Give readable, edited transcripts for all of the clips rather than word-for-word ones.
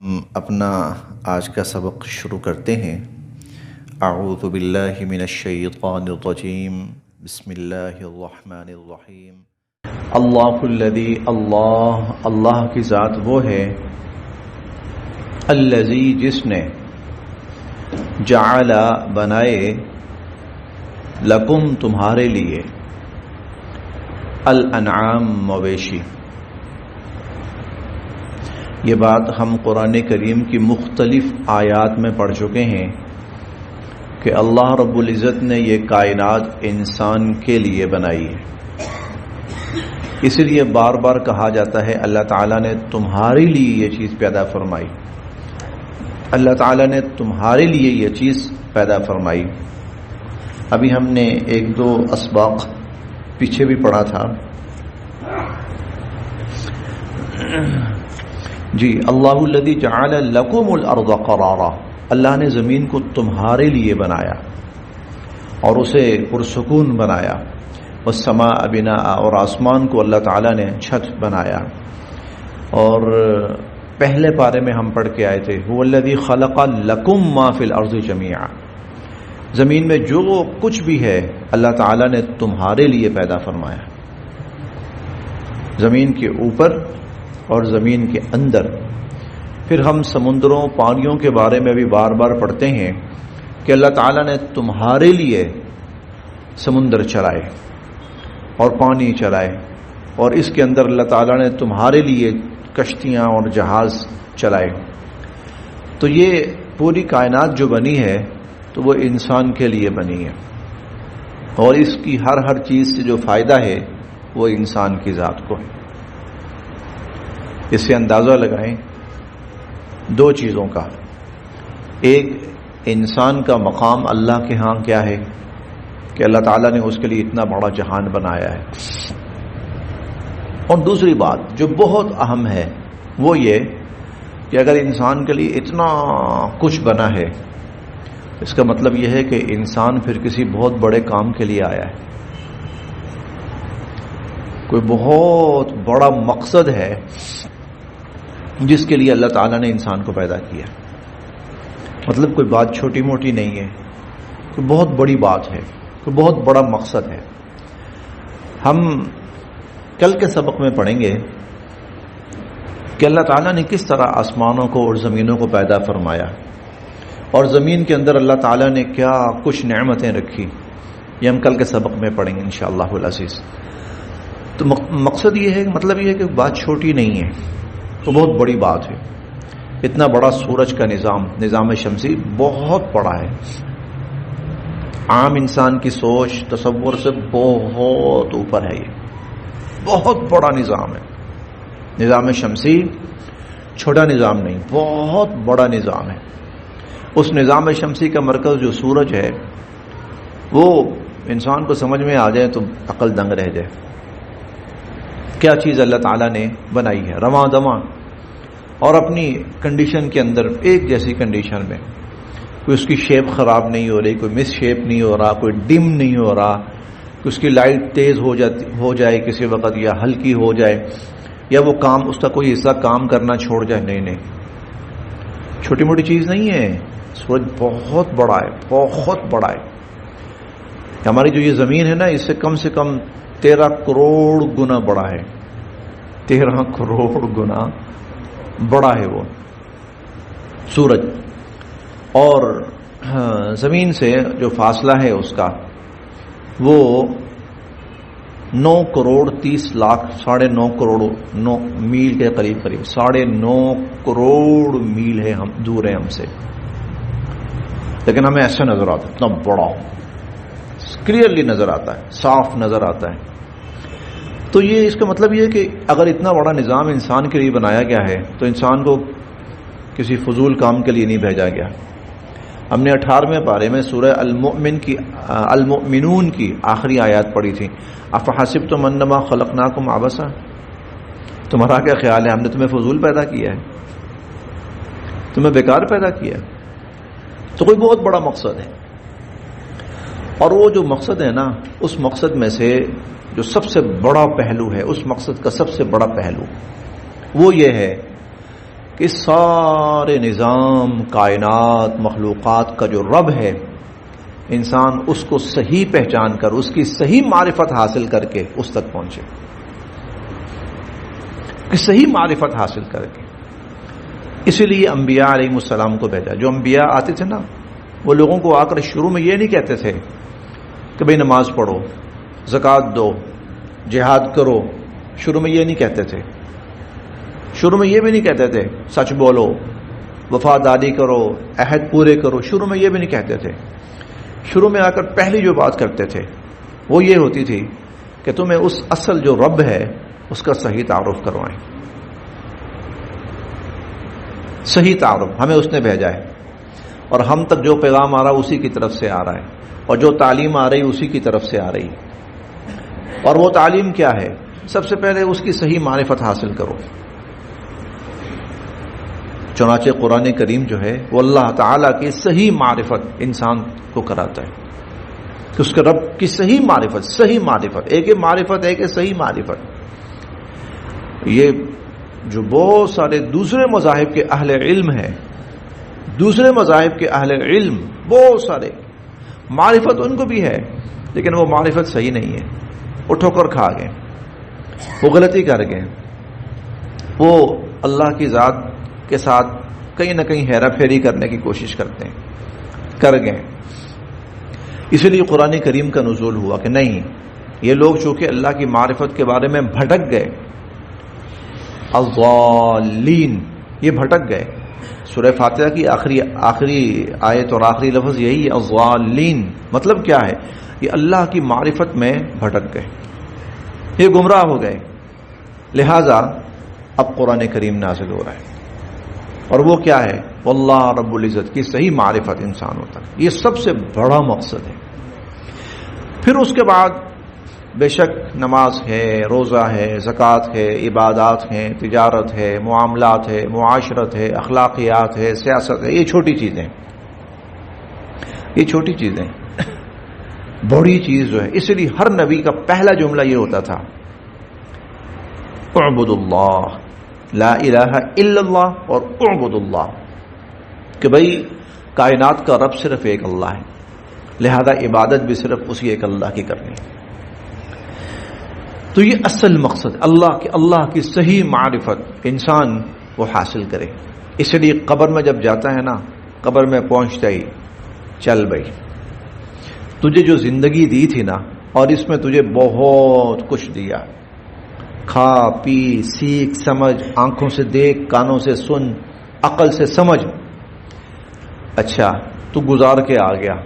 اپنا آج کا سبق شروع کرتے ہیں۔ اعوذ باللہ من الشیطان الرجیم، بسم اللہ الرحمن الرحیم۔ اللہ الذی، اللہ کی ذات وہ ہے، الذی جس نے، جعل بنائے، لکم تمہارے لیے، الانعام مویشی۔ یہ بات ہم قرآن کریم کی مختلف آیات میں پڑھ چکے ہیں کہ اللہ رب العزت نے یہ کائنات انسان کے لیے بنائی ہے، اس لیے بار بار کہا جاتا ہے اللہ تعالیٰ نے تمہارے لیے یہ چیز پیدا فرمائی، اللہ تعالیٰ نے تمہارے لیے یہ چیز پیدا فرمائی۔ ابھی ہم نے ایک دو اسباق پیچھے بھی پڑھا تھا جی، اللہ الذی جعل لکم الارض قرارا، اللہ نے زمین کو تمہارے لیے بنایا اور اسے پرسکون بنایا، والسماء بناء، اور آسمان کو اللہ تعالیٰ نے چھت بنایا۔ اور پہلے پارے میں ہم پڑھ کے آئے تھے هو الذی خلق لکم ما فی الارض جمیعا، زمین میں جو کچھ بھی ہے اللہ تعالیٰ نے تمہارے لیے پیدا فرمایا، زمین کے اوپر اور زمین کے اندر۔ پھر ہم سمندروں، پانیوں کے بارے میں بھی بار بار پڑھتے ہیں کہ اللہ تعالیٰ نے تمہارے لیے سمندر چلائے اور پانی چلائے، اور اس کے اندر اللہ تعالیٰ نے تمہارے لیے کشتیاں اور جہاز چلائے۔ تو یہ پوری کائنات جو بنی ہے تو وہ انسان کے لیے بنی ہے، اور اس کی ہر چیز سے جو فائدہ ہے وہ انسان کی ذات کو ہے۔ اس سے اندازہ لگائیں دو چیزوں کا، ایک انسان کا مقام اللہ کے ہاں کیا ہے کہ اللہ تعالیٰ نے اس کے لیے اتنا بڑا جہان بنایا ہے، اور دوسری بات جو بہت اہم ہے وہ یہ کہ اگر انسان کے لیے اتنا کچھ بنا ہے، اس کا مطلب یہ ہے کہ انسان پھر کسی بہت بڑے کام کے لیے آیا ہے، کوئی بہت بڑا مقصد ہے جس کے لیے اللہ تعالیٰ نے انسان کو پیدا کیا۔ مطلب کوئی بات چھوٹی موٹی نہیں ہے، کوئی بہت بڑی بات ہے، کوئی بہت بڑا مقصد ہے۔ ہم کل کے سبق میں پڑھیں گے کہ اللہ تعالیٰ نے کس طرح آسمانوں کو اور زمینوں کو پیدا فرمایا، اور زمین کے اندر اللہ تعالیٰ نے کیا کچھ نعمتیں رکھی، یہ ہم کل کے سبق میں پڑھیں گے انشاءاللہ العزیز۔ تو مقصد یہ ہے، مطلب یہ ہے کہ بات چھوٹی نہیں ہے، تو بہت بڑی بات ہے۔ اتنا بڑا سورج کا نظام شمسی بہت بڑا ہے، عام انسان کی سوچ تصور سے بہت اوپر ہے، یہ بہت بڑا نظام ہے۔ نظام شمسی چھوٹا نظام نہیں، بہت بڑا نظام ہے۔ اس نظام شمسی کا مرکز جو سورج ہے وہ انسان کو سمجھ میں آ جائے تو عقل دنگ رہ جائے، کیا چیز اللہ تعالیٰ نے بنائی ہے، رواں دواں اور اپنی کنڈیشن کے اندر ایک جیسی کنڈیشن میں، کوئی اس کی شیپ خراب نہیں ہو رہی، کوئی مس شیپ نہیں ہو رہا، کوئی ڈم نہیں ہو رہا، کہ اس کی لائٹ تیز ہو جائے کسی وقت یا ہلکی ہو جائے، یا وہ کام اس کا کوئی حصہ کام کرنا چھوڑ جائے، نہیں، چھوٹی موٹی چیز نہیں ہے، سورج بہت بڑا ہے، بہت بڑا ہے۔ ہماری جو یہ زمین ہے نا، اس سے کم 13 کروڑ گنا بڑا ہے، 13 کروڑ گنا بڑا ہے وہ سورج، اور زمین سے جو فاصلہ ہے اس کا وہ 9 کروڑ 30 لاکھ، 9.5 کروڑ 9 میل کے قریب 9.5 کروڑ میل ہے، ہم دور ہیں ہم سے، لیکن ہمیں ایسا نظر آتا ہے، اتنا بڑا کلیئرلی نظر آتا ہے، صاف نظر آتا ہے۔ تو یہ اس کا مطلب یہ ہے کہ اگر اتنا بڑا نظام انسان کے لیے بنایا گیا ہے تو انسان کو کسی فضول کام کے لیے نہیں بھیجا گیا۔ ہم نے 18ویں پارے میں سورہ المؤمنون کی آخری آیات پڑھی تھی، افحسبتم انما خلقناکم عبثا، تمہارا کیا خیال ہے ہم نے تمہیں فضول پیدا کیا ہے، تمہیں بیکار پیدا کیا ہے؟ تو کوئی بہت بڑا مقصد ہے، اور وہ جو مقصد ہے نا، اس مقصد میں سے جو سب سے بڑا پہلو ہے، اس مقصد کا سب سے بڑا پہلو وہ یہ ہے کہ سارے نظام کائنات مخلوقات کا جو رب ہے، انسان اس کو صحیح پہچان کر اس کی صحیح معرفت حاصل کر کے اس تک پہنچے، کہ صحیح معرفت حاصل کر کے۔ اسی لیے انبیاء علیہ السلام کو بھیجا۔ جو انبیاء آتے تھے نا، وہ لوگوں کو آ کر شروع میں یہ نہیں کہتے تھے کہ بھئی نماز پڑھو، زکوٰۃ دو، جہاد کرو، شروع میں یہ نہیں کہتے تھے۔ شروع میں یہ بھی نہیں کہتے تھے سچ بولو، وفاداری کرو، عہد پورے کرو، شروع میں یہ بھی نہیں کہتے تھے۔ شروع میں آ کر پہلی جو بات کرتے تھے وہ یہ ہوتی تھی کہ تمہیں اس اصل جو رب ہے اس کا صحیح تعارف کروائیں، صحیح تعارف، ہمیں اس نے بھیجا ہے اور ہم تک جو پیغام آ رہا اسی کی طرف سے آ رہا ہے، اور جو تعلیم آ رہی اسی کی طرف سے آ رہی۔ اور وہ تعلیم کیا ہے؟ سب سے پہلے اس کی صحیح معرفت حاصل کرو۔ چنانچہ قرآن کریم جو ہے وہ اللہ تعالیٰ کی صحیح معرفت انسان کو کراتا ہے کہ اس کے رب کی صحیح معرفت، صحیح معرفت، ایک معرفت ہے کہ صحیح معرفت۔ یہ جو بہت سارے دوسرے مذاہب کے اہل علم ہیں، دوسرے مذاہب کے اہل علم بہت سارے، معرفت ان کو بھی ہے لیکن وہ معرفت صحیح نہیں ہے، وہ ٹھوکر کھا گئے، وہ غلطی کر گئے، وہ اللہ کی ذات کے ساتھ کہیں نہ کہیں ہیرا پھیری کرنے کی کوشش کرتے ہیں، کر گئے۔ اسی لیے قرآن کریم کا نزول ہوا کہ نہیں، یہ لوگ چونکہ اللہ کی معرفت کے بارے میں بھٹک گئے، الضالین، یہ بھٹک گئے۔ سورہ فاتحہ کی آخری آیت اور آخری لفظ یہی ہے، الضالین۔ مطلب کیا ہے؟ یہ اللہ کی معرفت میں بھٹک گئے، یہ گمراہ ہو گئے۔ لہذا اب قرآن کریم نازل ہو رہا ہے، اور وہ کیا ہے؟ واللہ رب العزت کی صحیح معرفت انسان ہوتا ہے، یہ سب سے بڑا مقصد ہے۔ پھر اس کے بعد بے شک نماز ہے، روزہ ہے، زکوٰۃ ہے، عبادات ہیں، تجارت ہے، معاملات ہے، معاشرت ہے، اخلاقیات ہے، سیاست ہے، یہ چھوٹی چیزیں، یہ چھوٹی چیزیں۔ بڑی چیز جو ہے، اس لیے ہر نبی کا پہلا جملہ یہ ہوتا تھا، اعبد اللہ، لا الہ الا اللہ، اور اعبد اللہ، کہ بھئی کائنات کا رب صرف ایک اللہ ہے، لہذا عبادت بھی صرف اسی ایک اللہ کی کرنی ہے۔ تو یہ اصل مقصد اللہ کی صحیح معرفت انسان وہ حاصل کرے۔ اس لیے قبر میں جب جاتا ہے نا، قبر میں پہنچتا ہی چل بھائی، تجھے جو زندگی دی تھی نا، اور اس میں تجھے بہت کچھ دیا، کھا پی سیکھ سمجھ، آنکھوں سے دیکھ، کانوں سے سن، عقل سے سمجھ، اچھا تو گزار کے آ گیا۔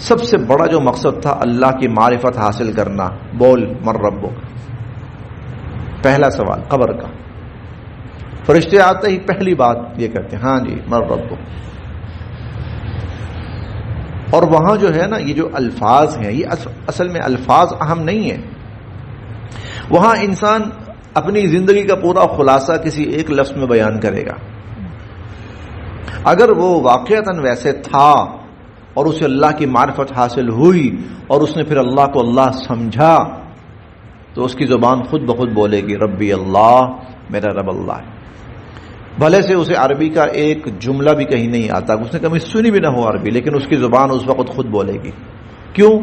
سب سے بڑا جو مقصد تھا اللہ کی معرفت حاصل کرنا، بول من ربک، پہلا سوال قبر کا۔ فرشتے آتے ہی پہلی بات یہ کہتے ہیں، ہاں جی من ربک۔ اور وہاں جو ہے نا، یہ جو الفاظ ہیں، یہ اصل میں الفاظ اہم نہیں ہیں، وہاں انسان اپنی زندگی کا پورا خلاصہ کسی ایک لفظ میں بیان کرے گا۔ اگر وہ واقعتاً ویسے تھا اور اسے اللہ کی معرفت حاصل ہوئی اور اس نے پھر اللہ کو اللہ سمجھا، تو اس کی زبان خود بخود بولے گی ربی اللہ، میرا رب اللہ ہے۔ بھلے سے اسے عربی کا ایک جملہ بھی کہیں نہیں آتا، اس نے کبھی سنی بھی نہ ہو عربی، لیکن اس کی زبان اس وقت خود بولے گی۔ کیوں؟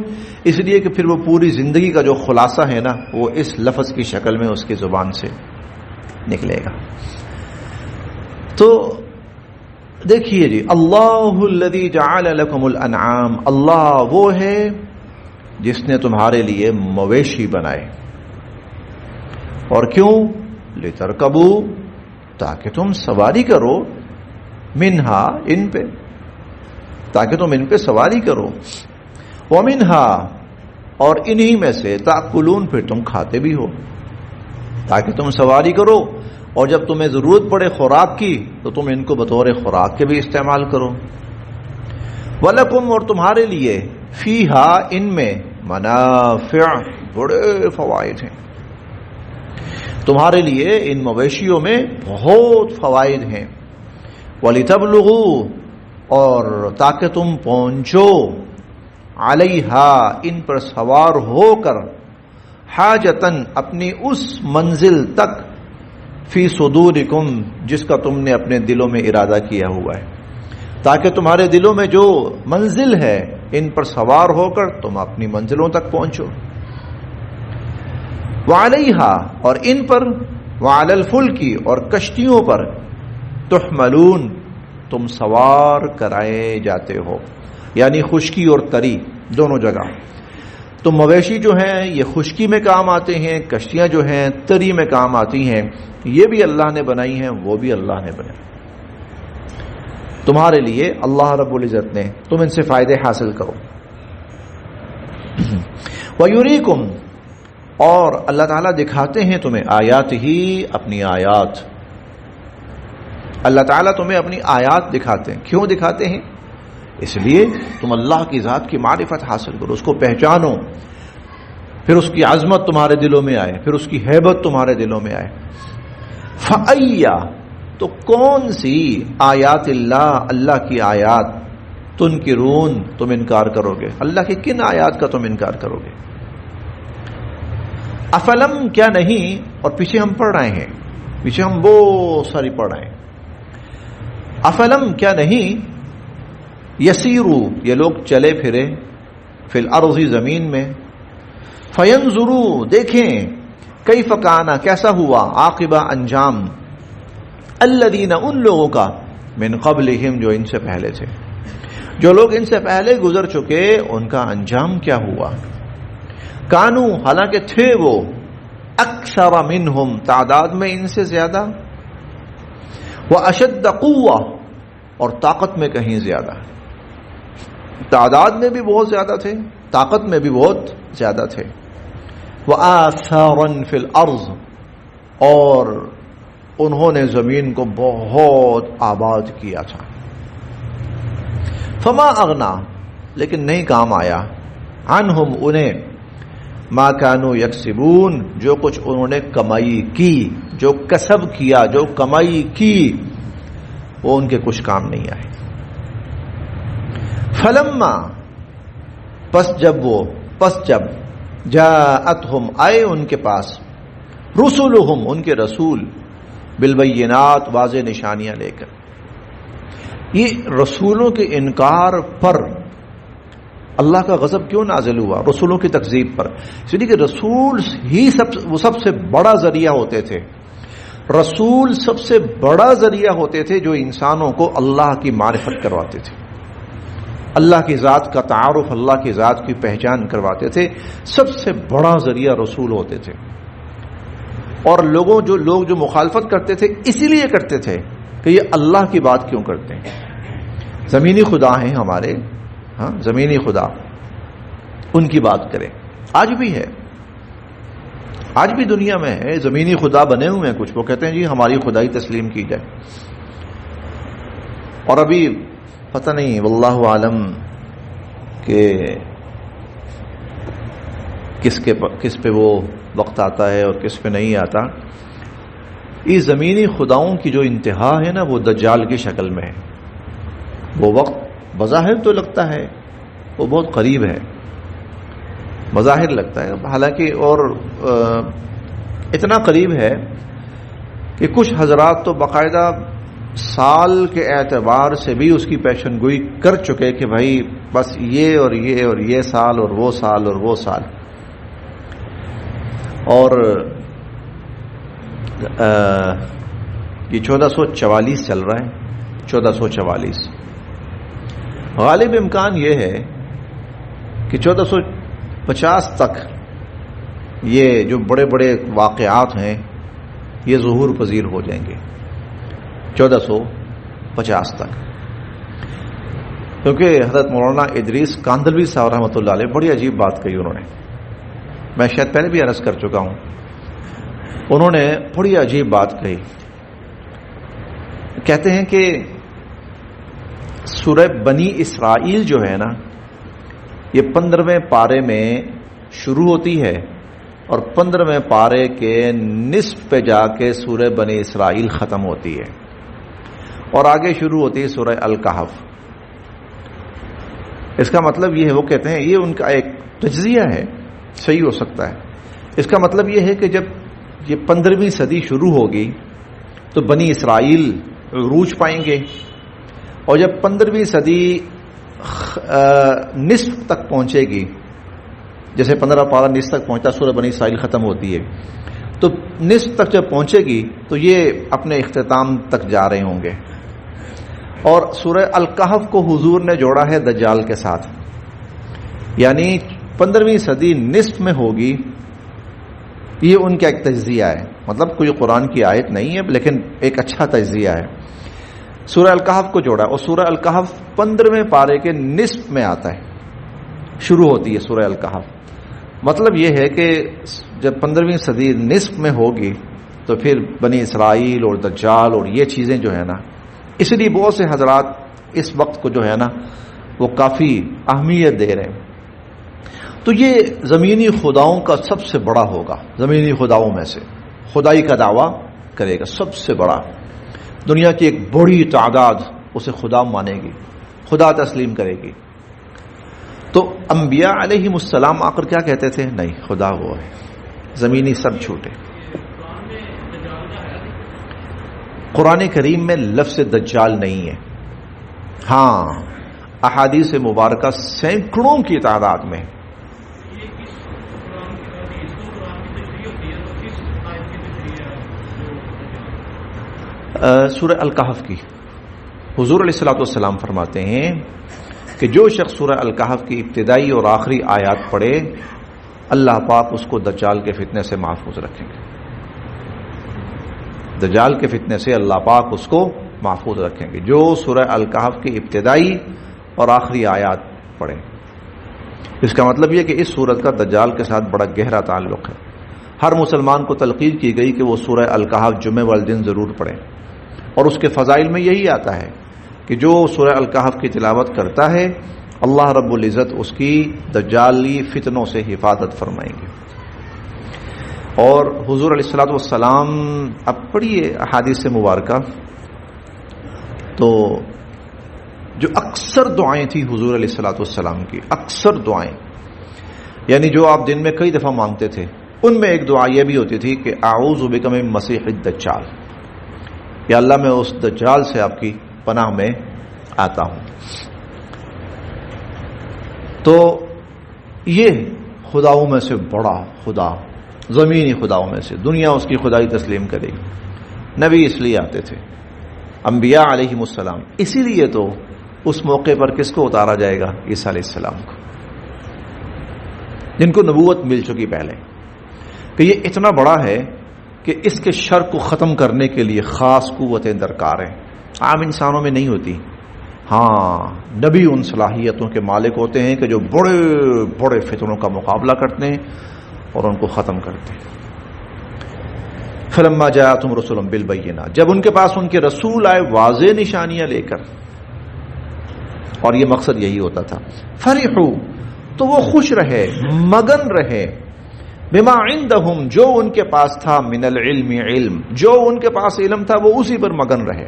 اس لیے کہ پھر وہ پوری زندگی کا جو خلاصہ ہے نا، وہ اس لفظ کی شکل میں اس کی زبان سے نکلے گا۔ تو دیکھیے جی، اللہ الذی جعل لکم الانعام، اللہ وہ ہے جس نے تمہارے لیے مویشی بنائے، اور کیوں؟ لترکبوا، تاکہ تم سواری کرو، منہا، ان پہ، تاکہ تم ان پہ سواری کرو، ومنہا، اور انہی میں سے، تاکلون، پھر تم کھاتے بھی ہو، تاکہ تم سواری کرو، اور جب تمہیں ضرورت پڑے خوراک کی تو تم ان کو بطور خوراک کے بھی استعمال کرو۔ وَلَكُمْ، اور تمہارے لیے، فیہا، ان میں، منافع، بڑے فوائد ہیں، تمہارے لیے ان مویشیوں میں بہت فوائد ہیں۔ وَلِتَبْلُغُوا، اور تاکہ تم پہنچو، علیہا، ان پر سوار ہو کر، حاجتاً، اپنی اس منزل تک، فی صدورکم، جس کا تم نے اپنے دلوں میں ارادہ کیا ہوا ہے، تاکہ تمہارے دلوں میں جو منزل ہے ان پر سوار ہو کر تم اپنی منزلوں تک پہنچو. وعلیہا، اور ان پر، وعلی الفلک، اور کشتیوں پر، تحملون، تم سوار کرائے جاتے ہو، یعنی خشکی اور تری دونوں جگہ. تو مویشی جو ہیں یہ خشکی میں کام آتے ہیں، کشتیاں جو ہیں تری میں کام آتی ہیں. یہ بھی اللہ نے بنائی ہیں، وہ بھی اللہ نے بنائی تمہارے لیے، اللہ رب العزت نے. تم ان سے فائدے حاصل کرو. وَيُرِيكُمْ، اور اللہ تعالیٰ دکھاتے ہیں تمہیں، آیات ہی، اپنی آیات. اللہ تعالیٰ تمہیں اپنی آیات دکھاتے ہیں. کیوں دکھاتے ہیں؟ اس لیے تم اللہ کی ذات کی معرفت حاصل کرو، اس کو پہچانو، پھر اس کی عظمت تمہارے دلوں میں آئے، پھر اس کی ہیبت تمہارے دلوں میں آئے. فَأَيَّ، تو کون سی آیات اللہ، اللہ کی آیات، تنکرون، تم انکار کرو گے؟ اللہ کی کن آیات کا تم انکار کرو گے؟ افلم، کیا نہیں، اور پیچھے ہم پڑھ رہے ہیں، پیچھے ہم بہت ساری پڑھ رہے ہیں. افلم، کیا نہیں، یسیرو، یہ لوگ چلے پھرے، فی الارض، زمین میں، فینظرو، دیکھیں، کیف کان، کیسا ہوا، عاقبہ، انجام، الذین، ان لوگوں کا، من قبلہم، جو ان سے پہلے تھے، جو لوگ ان سے پہلے گزر چکے ان کا انجام کیا ہوا. کانو، حالانکہ تھے وہ، اکثر منہم، تعداد میں ان سے زیادہ، واشد قوہ، اور طاقت میں کہیں زیادہ. تعداد میں بھی بہت زیادہ تھے، طاقت میں بھی بہت زیادہ تھے. وآثارا فی الارض، اور انہوں نے زمین کو بہت آباد کیا تھا. فما اغنا، لیکن نہیں کام آیا، عنہم، انہیں، ما کانوا یکسبون، جو کچھ انہوں نے کمائی کی، جو کسب کیا، جو کمائی کی، وہ ان کے کچھ کام نہیں آئے. فلما، پس جب جاءتہم، آئے ان کے پاس، رسولہم، ان کے رسول، بالبینات، واضح نشانیاں لے کر. یہ رسولوں کے انکار پر اللہ کا غضب کیوں نازل ہوا؟ رسولوں کی تکذیب پر. اس لیے کہ رسول ہی سب سے بڑا ذریعہ ہوتے تھے. رسول سب سے بڑا ذریعہ ہوتے تھے جو انسانوں کو اللہ کی معرفت کرواتے تھے، اللہ کی ذات کا تعارف، اللہ کی ذات کی پہچان کرواتے تھے. سب سے بڑا ذریعہ رسول ہوتے تھے. اور لوگ جو مخالفت کرتے تھے اسی لیے کرتے تھے کہ یہ اللہ کی بات کیوں کرتے ہیں. زمینی خدا ہیں ہمارے، ہاں، زمینی خدا، ان کی بات کریں. آج بھی ہے، آج بھی دنیا میں ہے، زمینی خدا بنے ہوئے ہیں کچھ. وہ کہتے ہیں جی ہماری خدائی تسلیم کی جائے. اور ابھی پتہ نہیں، واللہ عالم کہ کس پہ وہ وقت آتا ہے اور کس پہ نہیں آتا. اس زمینی خداؤں کی جو انتہا ہے نا، وہ دجال کی شکل میں ہے. وہ وقت بظاہر تو لگتا ہے وہ بہت قریب ہے، بظاہر لگتا ہے، حالانکہ اور اتنا قریب ہے کہ کچھ حضرات تو باقاعدہ سال کے اعتبار سے بھی اس کی پیشن گوئی کر چکے کہ بھائی بس یہ اور یہ اور یہ سال اور وہ سال اور وہ سال. اور یہ 1444 چل رہا ہے، 1444. غالب امکان یہ ہے کہ 1450 تک یہ جو بڑے بڑے واقعات ہیں یہ ظہور پذیر ہو جائیں گے، 1450 تک. کیونکہ حضرت مولانا ادریس کاندھلوی صاحب رحمۃ اللہ علیہ بڑی عجیب بات کہی انہوں نے. میں شاید پہلے بھی عرض کر چکا ہوں. انہوں نے بڑی عجیب بات کہی. کہتے ہیں کہ سورہ بنی اسرائیل جو ہے نا، یہ 15ویں پارے میں شروع ہوتی ہے اور 15ویں پارے کے نصف پہ جا کے سورہ بنی اسرائیل ختم ہوتی ہے، اور آگے شروع ہوتی ہے سورہ الکہف. اس کا مطلب یہ ہے، وہ کہتے ہیں یہ ان کا ایک تجزیہ ہے، صحیح ہو سکتا ہے. اس کا مطلب یہ ہے کہ جب یہ 15ویں صدی شروع ہوگی تو بنی اسرائیل عروج پائیں گے، اور جب 15ویں صدی نصف تک پہنچے گی، جیسے 15 پارہ نصف تک پہنچتا سورہ بنی اسرائیل ختم ہوتی ہے، تو نصف تک جب پہنچے گی تو یہ اپنے اختتام تک جا رہے ہوں گے. اور سورہ الکہف کو حضور نے جوڑا ہے دجال کے ساتھ، یعنی 15ویں صدی نصف میں ہوگی. یہ ان کا ایک تجزیہ ہے، مطلب کوئی قرآن کی آیت نہیں ہے لیکن ایک اچھا تجزیہ ہے. سورہ الکہف کو جوڑا، اور سورہ الکہف 15ویں پارے کے نصف میں آتا ہے، شروع ہوتی ہے سورہ الکہف. مطلب یہ ہے کہ جب 15ویں صدی نصف میں ہوگی تو پھر بنی اسرائیل اور دجال اور یہ چیزیں جو ہے نا، اس لیے بہت سے حضرات اس وقت کو جو ہے نا وہ کافی اہمیت دے رہے ہیں. تو یہ زمینی خداؤں کا سب سے بڑا ہوگا، زمینی خداؤں میں سے خدائی کا دعویٰ کرے گا، سب سے بڑا. دنیا کی ایک بڑی تعداد اسے خدا مانے گی، خدا تسلیم کرے گی. تو انبیاء علیہم السلام آ کر کیا کہتے تھے؟ نہیں، خدا وہ ہے، زمینی سب چھوٹے. قرآن کریم میں لفظ دجال نہیں ہے، ہاں احادیث مبارکہ سینکڑوں کی تعداد میں. سورہ الکہف کی حضور علیہ الصلوۃ والسلام فرماتے ہیں کہ جو شخص سورہ الکہف کی ابتدائی اور آخری آیات پڑھے، اللہ پاک اس کو دجال کے فتنے سے محفوظ رکھیں گے. دجال کے فتنے سے اللہ پاک اس کو محفوظ رکھیں گے جو سورہ الکہف کی ابتدائی اور آخری آیات پڑھے. اس کا مطلب یہ کہ اس سورت کا دجال کے ساتھ بڑا گہرا تعلق ہے. ہر مسلمان کو تلقین کی گئی کہ وہ سورہ الکہف جمعہ والے دن ضرور پڑھے، اور اس کے فضائل میں یہی آتا ہے کہ جو سورہ الکہف کی تلاوت کرتا ہے اللہ رب العزت اس کی دجالی فتنوں سے حفاظت فرمائیں گے. اور حضور علیہ الصلوۃ والسلام، اب پڑھیے احادیث مبارکہ، تو جو اکثر دعائیں تھیں حضور علیہ الصلوۃ والسلام کی، اکثر دعائیں، یعنی جو آپ دن میں کئی دفعہ مانگتے تھے، ان میں ایک دعا یہ بھی ہوتی تھی کہ اعوذ بک من مسیح الدجال، یا اللہ میں اس دجال سے آپ کی پناہ میں آتا ہوں. تو یہ خداؤں میں سے بڑا خدا، زمینی خداؤں میں سے، دنیا اس کی خدائی تسلیم کرے گی. نبی اس لیے آتے تھے، انبیاء علیہم السلام. اسی لیے تو اس موقع پر کس کو اتارا جائے گا؟ عیسیٰ علیہ السلام کو، جن کو نبوت مل چکی پہلے. کہ یہ اتنا بڑا ہے کہ اس کے شر کو ختم کرنے کے لیے خاص قوتیں درکار ہیں، عام انسانوں میں نہیں ہوتی. ہاں نبی ان صلاحیتوں کے مالک ہوتے ہیں کہ جو بڑے بڑے فتنوں کا مقابلہ کرتے ہیں اور ان کو ختم کرتے ہیں. فلما جاءتهم رسلهم بالبينات، جب ان کے پاس ان کے رسول آئے واضح نشانیاں لے کر، اور یہ مقصد یہی ہوتا تھا. فرحوا، تو وہ خوش رہے، مگن رہے، بما عندهم، جو ان کے پاس تھا، من العلم، علم، جو ان کے پاس علم تھا وہ اسی پر مگن رہے،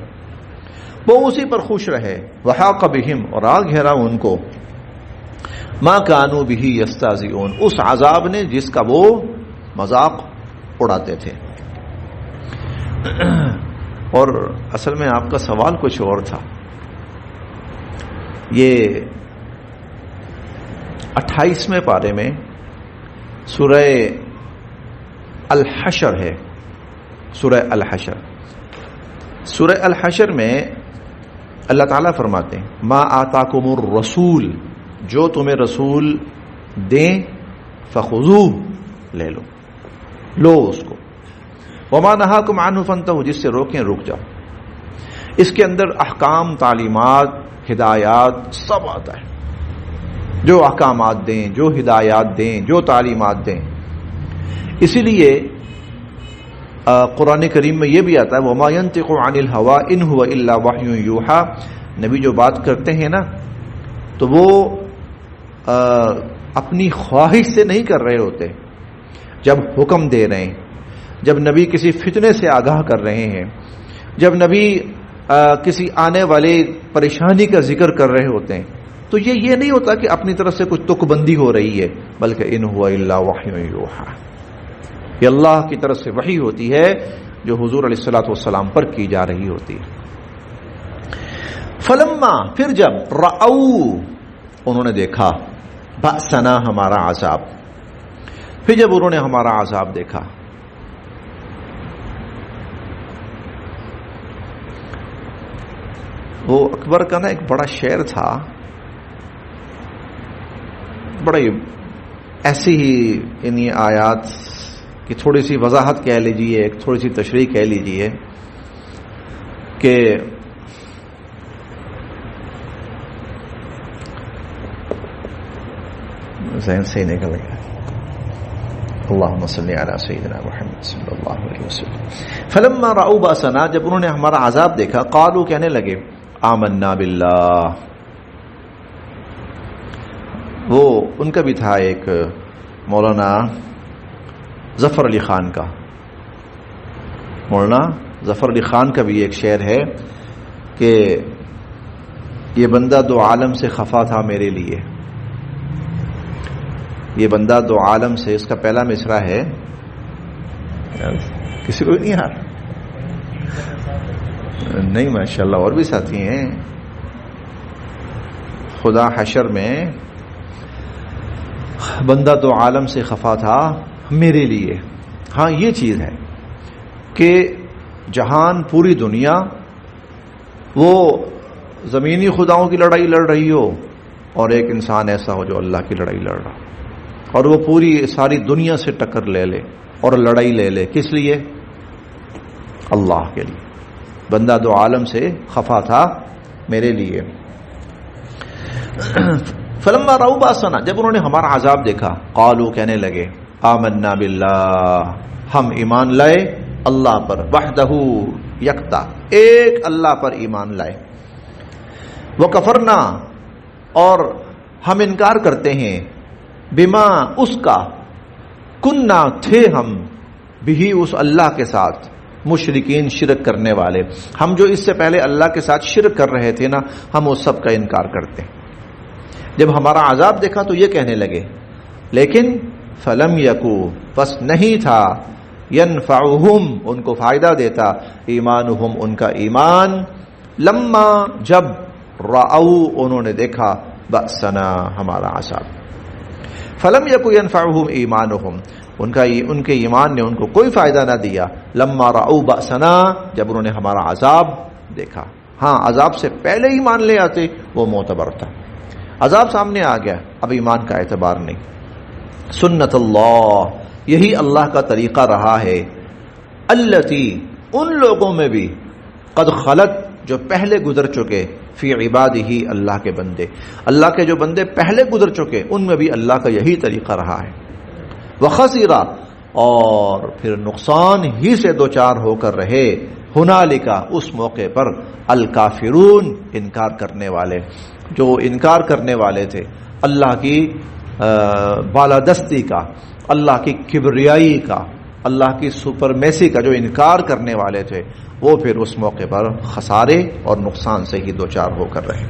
وہ اسی پر خوش رہے. وحاق بهم، اور آ گھیرا ان کو، ما كانوا به يستهزئون، اس عذاب نے جس کا وہ مذاق اڑاتے تھے. اور اصل میں آپ کا سوال کچھ اور تھا. یہ 28ویں پارے میں سورہ الحشر ہے، سورہ الحشر. سورہ الحشر میں اللہ تعالیٰ فرماتے ہیں ما آتاکم الرسول، جو تمہیں رسول دیں، فخذوہ، لے لو، لو اس کو. وما نہاکم عنہ فانتہوا، جس سے روکیں رک جاؤ. اس کے اندر احکام، تعلیمات، ہدایات سب آتا ہے. جو احکامات دیں، جو ہدایات دیں، جو تعلیمات دیں. اسی لیے قرآن کریم میں یہ بھی آتا ہے وما ينطق عن الهوى ان هو الا وحی یوحى، نبی جو بات کرتے ہیں نا تو وہ اپنی خواہش سے نہیں کر رہے ہوتے. جب حکم دے رہے ہیں، جب نبی کسی فتنے سے آگاہ کر رہے ہیں، جب نبی کسی آنے والے پریشانی کا ذکر کر رہے ہوتے ہیں، تو یہ نہیں ہوتا کہ اپنی طرف سے کچھ تک بندی ہو رہی ہے، بلکہ ان هو الا وحی یوحى، یہ اللہ کی طرف سے وحی ہوتی ہے جو حضور علیہ الصلوۃ والسلام پر کی جا رہی ہوتی ہے. فلما پھر جب رأو انہوں نے دیکھا بأسنا ہمارا عذاب، پھر جب انہوں نے ہمارا عذاب دیکھا، وہ اکبر کا نا ایک بڑا شعر تھا، بڑی ایسی ہی انہی آیات کی تھوڑی سی وضاحت کہہ لیجئے، ایک تھوڑی سی تشریح کہہ لیجئے کہ ذہن سے نکل گیا. اللہم صلی علی سیدنا محمد صلی اللہ علیہ وسلم. فلما رأوا بأسنا جب انہوں نے ہمارا عذاب دیکھا، قالوا کہنے لگے آمنا باللہ. وہ ان کا بھی تھا ایک مولانا ظفر علی خان کا، مولانا ظفر علی خان کا بھی ایک شعر ہے کہ یہ بندہ دو عالم سے خفا تھا میرے لیے. یہ بندہ دو عالم سے، اس کا پہلا مصرع ہے، کسی کو نہیں یار؟ نہیں ماشاءاللہ اور بھی ساتھی ہیں. خدا حشر میں بندہ دو عالم سے خفا تھا میرے لیے. ہاں یہ چیز ہے کہ جہان پوری دنیا وہ زمینی خداؤں کی لڑائی لڑ رہی ہو اور ایک انسان ایسا ہو جو اللہ کی لڑائی لڑ رہا، اور وہ پوری ساری دنیا سے ٹکر لے لے اور لڑائی لے لے. کس لیے؟ اللہ کے لیے. بندہ دو عالم سے خفا تھا میرے لیے. فلما رأوا بأسنا جب انہوں نے ہمارا عذاب دیکھا، قالوا کہنے لگے آمنا باللہ ہم ایمان لائے اللہ پر، وحدہ یکتا ایک اللہ پر ایمان لائے. وکفرنا اور ہم انکار کرتے ہیں، بما اس کا، کننا تھے ہم، بھی اس اللہ کے ساتھ، مشرکین شرک کرنے والے. ہم جو اس سے پہلے اللہ کے ساتھ شرک کر رہے تھے نا، ہم اس سب کا انکار کرتے ہیں. جب ہمارا عذاب دیکھا تو یہ کہنے لگے، لیکن فلم یکو پس نہیں تھا، ینفعہم ان کو فائدہ دیتا، ایمانہم ان کا ایمان، لما جب رأو انہوں نے دیکھا، بأسنا ہمارا عذاب. فلم یکو ینفعہم ایمانہم ان کے ایمان نے ان کو کوئی فائدہ نہ دیا، لما رأوا بأسنا جب انہوں نے ہمارا عذاب دیکھا. ہاں عذاب سے پہلے ایمان لے آتے وہ معتبر تھا، عذاب سامنے آ گیا اب ایمان کا اعتبار نہیں. سنت اللہ یہی اللہ کا طریقہ رہا ہے، التی ان لوگوں میں بھی، قد خلت جو پہلے گزر چکے، فی عبادہ اللہ کے بندے، اللہ کے جو بندے پہلے گزر چکے ان میں بھی اللہ کا یہی طریقہ رہا ہے. وخسرا اور پھر نقصان ہی سے دوچار ہو کر رہے، ہنالکا اس موقع پر، الکافرون انکار کرنے والے، جو انکار کرنے والے تھے اللہ کی بالادستی کا، اللہ کی کبریائی کا، اللہ کی سپرمیسی کا جو انکار کرنے والے تھے، وہ پھر اس موقع پر خسارے اور نقصان سے ہی دوچار ہو کر رہے.